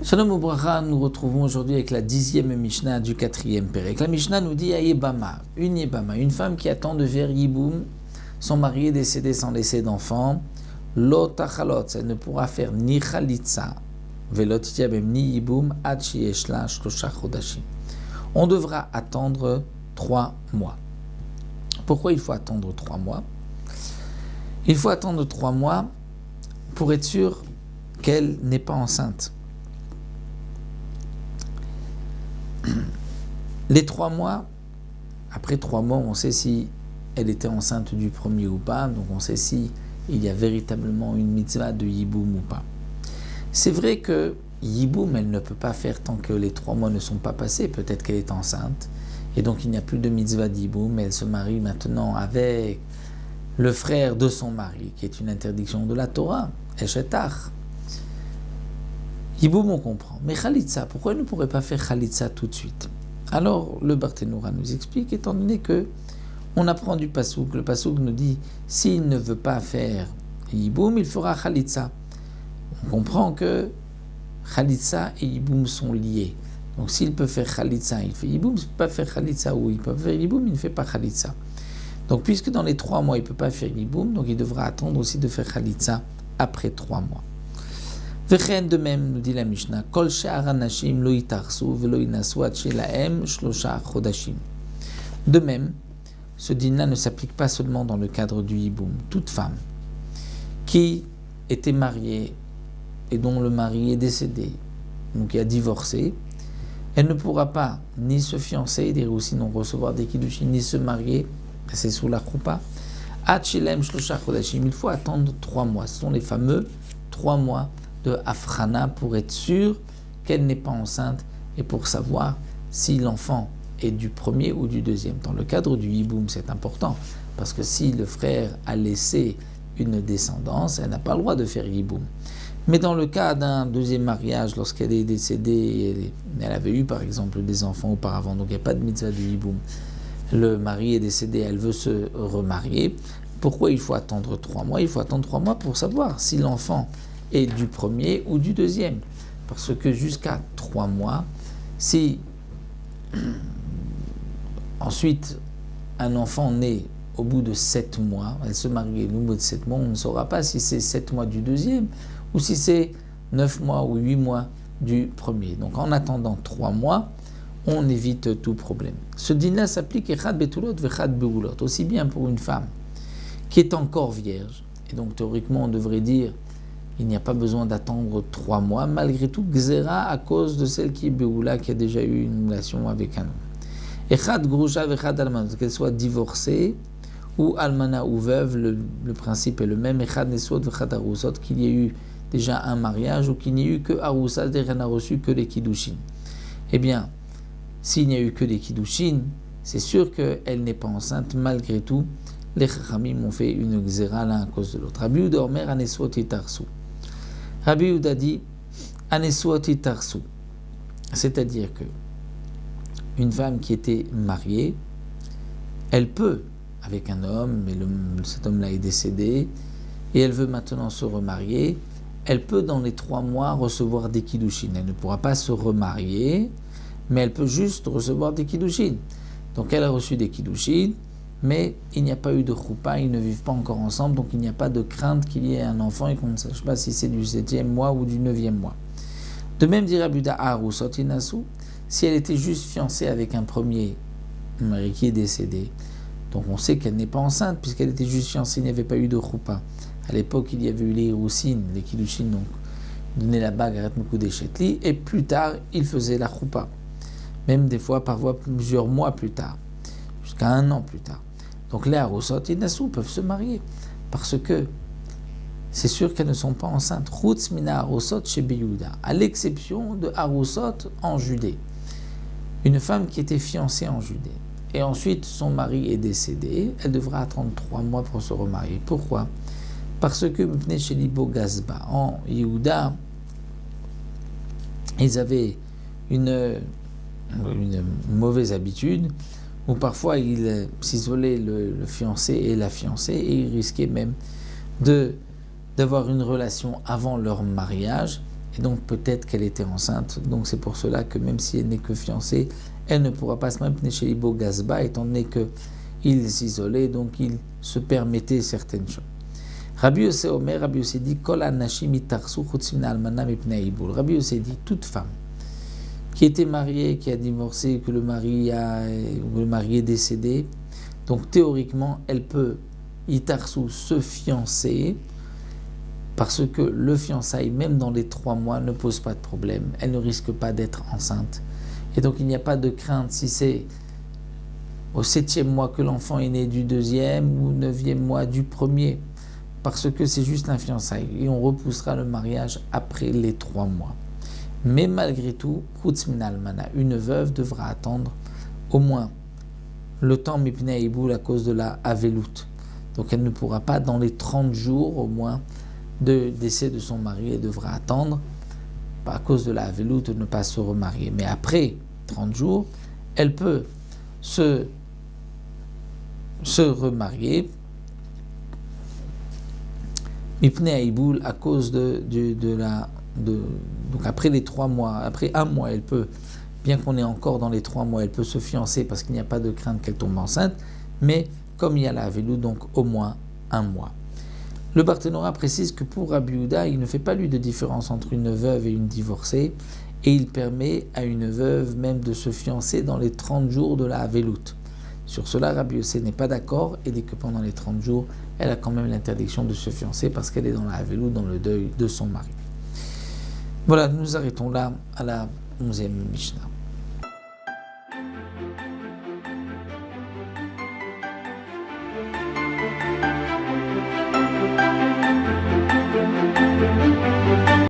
Shalom Ubracha, nous retrouvons aujourd'hui avec la 10e Mishnah du 4e Pérec. La Mishnah nous dit Yebama, une femme qui attend de faire Yiboum, son mari est décédé sans laisser d'enfant, Lo tachalot, elle ne pourra faire ni Chalitza, Velot tiyabem ni Yiboum, ad sheyeshla shlosha chodashim. On devra attendre 3 mois. Pourquoi il faut attendre 3 mois? Il faut attendre 3 mois pour être sûr qu'elle n'est pas enceinte. Les 3 mois, après 3 mois, on sait si elle était enceinte du premier ou pas, donc on sait si il y a véritablement une mitzvah de Yiboum ou pas. C'est vrai que Yiboum, elle ne peut pas faire tant que les 3 mois ne sont pas passés, peut-être qu'elle est enceinte, et donc il n'y a plus de mitzvah de Yiboum, elle se marie maintenant avec le frère de son mari, qui est une interdiction de la Torah, Eshetach. Yiboum, on comprend. Mais Khalitsa, pourquoi elle ne pourrait pas faire Khalitsa tout de suite? Alors, le Barthénoura nous explique, étant donné que on apprend du Passouk, le Passouk nous dit, s'il ne veut pas faire Yiboum, il fera Khalitsa. On comprend que Khalitsa et Yiboum sont liés. Donc, s'il peut faire Khalitsa, il fait Yiboum. S'il ne peut pas faire Khalitsa, ou il peut faire Yiboum, il ne fait pas Khalitsa. Donc, puisque dans les 3 mois, il ne peut pas faire Yiboum, donc il devra attendre aussi de faire Khalitsa après 3 mois. De même, nous dit la Mishnah, Kol she'ar hanashim lo yitarsu velo yinasu ad shelahem shlosha chodashim. De même, ce din-là ne s'applique pas seulement dans le cadre du Yiboum. Toute femme qui était mariée et dont le mari est décédé, donc qui a divorcé, elle ne pourra pas ni se fiancer, dire aussi non recevoir des kiddushin, ni se marier, c'est sous la choupa. Ad shelahem shlosha chodashim. Il faut attendre 3 mois. Ce sont les fameux 3 mois de Afrana pour être sûr qu'elle n'est pas enceinte et pour savoir si l'enfant est du premier ou du deuxième. Dans le cadre du Yiboum, c'est important parce que si le frère a laissé une descendance, elle n'a pas le droit de faire Yiboum. Mais dans le cas d'un deuxième mariage, lorsqu'elle est décédée, elle avait eu par exemple des enfants auparavant, donc il n'y a pas de mitzvah du Yiboum. Le mari est décédé, elle veut se remarier. Pourquoi il faut attendre 3 mois? Il faut attendre 3 mois pour savoir si l'enfant et du premier ou du deuxième. Parce que jusqu'à 3 mois, si ensuite un enfant naît au bout de 7 mois, elle se marie au bout de 7 mois, on ne saura pas si c'est 7 mois du deuxième ou si c'est 9 mois ou 8 mois du premier. Donc en attendant 3 mois, on évite tout problème. Ce din-là s'applique echad betulot vechad beulot, aussi bien pour une femme qui est encore vierge, et donc théoriquement on devrait dire il n'y a pas besoin d'attendre 3 mois, malgré tout, Gzera, à cause de celle qui est Beoula, qui a déjà eu une relation avec un homme. Echad Grusha, Echad Almana, qu'elle soit divorcée, ou Almana ou veuve, le principe est le même. Echad Nesot, Echad Arusot, qu'il y ait eu déjà un mariage, ou qu'il n'y ait eu que Arusa, c'est-à-dire qu'elle n'a reçu que les Kiddushin. Eh bien, s'il n'y a eu que les Kiddushin, c'est sûr qu'elle n'est pas enceinte, malgré tout. Les Chachamim ont fait une Gzera l'un à cause de l'autre. Rabbi Yehuda Omer, Anesot et Tarsu. Rabbi Yehuda dit Anesuoti Tarsu, c'est-à-dire que une femme qui était mariée, elle peut, avec un homme, mais cet homme-là est décédé, et elle veut maintenant se remarier, elle peut dans les 3 mois recevoir des kiddushin. Elle ne pourra pas se remarier, mais elle peut juste recevoir des kiddushin. Donc elle a reçu des kiddushin, mais il n'y a pas eu de choupa, ils ne vivent pas encore ensemble, donc il n'y a pas de crainte qu'il y ait un enfant et qu'on ne sache pas si c'est du 7e mois ou du 9e mois. De même, dit Rabbi Yehuda, Arusot inasu, si elle était juste fiancée avec un premier mari qui est décédé, donc on sait qu'elle n'est pas enceinte, puisqu'elle était juste fiancée, il n'y avait pas eu de choupa. À l'époque, il y avait eu les hiroussines, les kiddushin, donc donner la bague à Ratmekou des Chetli, et plus tard, il faisait la choupa. Même des fois, parfois plusieurs mois plus tard, jusqu'à 1 an plus tard. Donc les Arusot et Nassou peuvent se marier parce que c'est sûr qu'elles ne sont pas enceintes. Chutz mina Arusot chez Yehuda, à l'exception de Arusot en Judée. Une femme qui était fiancée en Judée et ensuite son mari est décédé, elle devra attendre 3 mois pour se remarier. Pourquoi? Parce que Mepnei Shelibo Gazba, en Yehuda, ils avaient une mauvaise habitude ou parfois il s'isolait le fiancé et la fiancée et il risquait même d'avoir une relation avant leur mariage et donc peut-être qu'elle était enceinte. Donc c'est pour cela que même si elle n'est que fiancée, elle ne pourra pas se maintenir chez Ibo Gazba étant donné qu'il s'isolait, donc il se permettait certaines choses. Rabbi Yossé Omer, Rabbi Yossé dit Kol anashim itarsu chutz min almana mipnei ibul. Rabbi Yossé dit toute femme qui était mariée, qui a divorcé, que le mari est décédé, donc théoriquement elle peut itarsu se fiancer parce que le fiançailles, même dans les 3 mois, ne pose pas de problème. Elle ne risque pas d'être enceinte. Et donc il n'y a pas de crainte si c'est au 7e mois que l'enfant est né du 2e ou 9e mois du 1er, parce que c'est juste un fiançailles et on repoussera le mariage après les 3 mois. Mais malgré tout, chutz min almana, une veuve devra attendre au moins le temps mipnei iboul à cause de la avelout. Donc elle ne pourra pas dans les 30 jours au moins de décès de son mari, elle devra attendre à cause de la avelout de ne pas se remarier. Mais après 30 jours, elle peut se remarier mipnei iboul à cause donc après les 3 mois, après 1 mois, elle peut, bien qu'on est encore dans les 3 mois, elle peut se fiancer parce qu'il n'y a pas de crainte qu'elle tombe enceinte, mais comme il y a la avelout, donc au moins 1 mois. Le Barthénora précise que pour Rabbi Yehuda, il ne fait pas lui de différence entre une veuve et une divorcée, et il permet à une veuve même de se fiancer dans les 30 jours de la avelout. Sur cela, Rabbi Yossé n'est pas d'accord et dit que pendant les 30 jours, elle a quand même l'interdiction de se fiancer parce qu'elle est dans la avelout, dans le deuil de son mari. Voilà, nous arrêtons là à la 11e Mishnah.